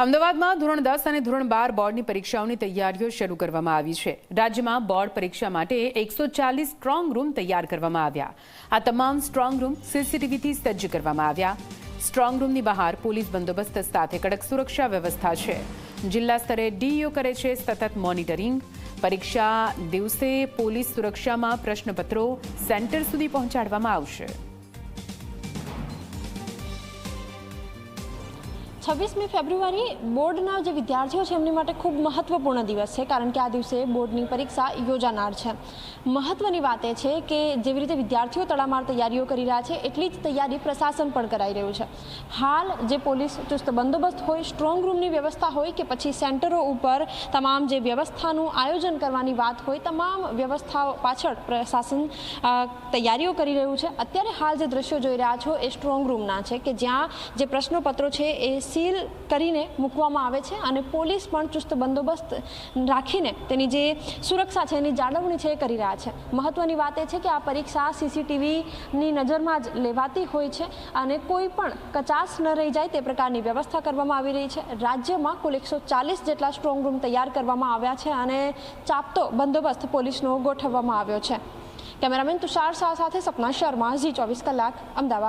અમદાવાદમાં ધોરણ 10 અને ધોરણ 12 બોર્ડની પરીક્ષાઓની તૈયારીઓ શરૂ કરવામાં આવી છે। રાજ્યમાં બોર્ડ પરીક્ષા માટે 140 સ્ટ્રોંગ રૂમ તૈયાર કરવામાં આવ્યા। આ તમામ સ્ટ્રોંગ રૂમ સીસીટીવીથી સજ્જ કરવામાં આવ્યા। સ્ટ્રોંગ રૂમની બહાર પોલીસ બંદોબસ્ત સાથે કડક સુરક્ષા વ્યવસ્થા છે। જિલ્લા સ્તરે ડીઈઓ કરે છે સતત મોનિટરિંગ। પરીક્ષા દિવસે પોલીસ સુરક્ષામાં પ્રશ્નપત્રો સેન્ટર સુધી પહોંચાડવામાં આવશે। 26મી ફેબ્રુઆરી બોર્ડના જે વિદ્યાર્થીઓ છે એમની માટે ખૂબ મહત્વપૂર્ણ દિવસ છે, કારણ કે આ દિવસે બોર્ડની પરીક્ષા યોજાનાર છે। મહત્વની વાત એ છે કે જેવી રીતે વિદ્યાર્થીઓ તડામાર તૈયારીઓ કરી રહ્યા છે એટલી જ તૈયારી પ્રશાસન પણ કરાઈ રહ્યું છે। હાલ જે પોલીસ ચુસ્ત બંદોબસ્ત હોય, સ્ટ્રોંગ રૂમની વ્યવસ્થા હોય કે પછી સેન્ટરો ઉપર તમામ જે વ્યવસ્થાનું આયોજન કરવાની વાત હોય, તમામ વ્યવસ્થાઓ પાછળ પ્રશાસન તૈયારીઓ કરી રહ્યું છે। અત્યારે હાલ જે દ્રશ્યો જોઈ રહ્યા છો એ સ્ટ્રોંગ રૂમના છે કે જ્યાં જે પ્રશ્નપત્રો છે એ સીલ કરીને મૂકવામાં આવે છે અને પોલીસ પણ ચુસ્ત બંદોબસ્ત રાખીને તેની જે સુરક્ષા છે એની જાળવણી છે એ કરી રહ્યા છે। મહત્વની વાત એ છે કે આ પરીક્ષા સીસીટીવીની નજરમાં જ લેવાતી હોય છે અને કોઈ પણ કચાશ ન રહી જાય તે પ્રકારની વ્યવસ્થા કરવામાં આવી રહી છે। રાજ્યમાં કુલ 140 જેટલા સ્ટ્રોંગ રૂમ તૈયાર કરવામાં આવ્યા છે અને ચાપતો બંદોબસ્ત પોલીસનો ગોઠવવામાં આવ્યો છે। કેમેરામેન તુષાર શાહ સાથે સપના શર્મા, ઝી 24 કલાક, અમદાવાદ।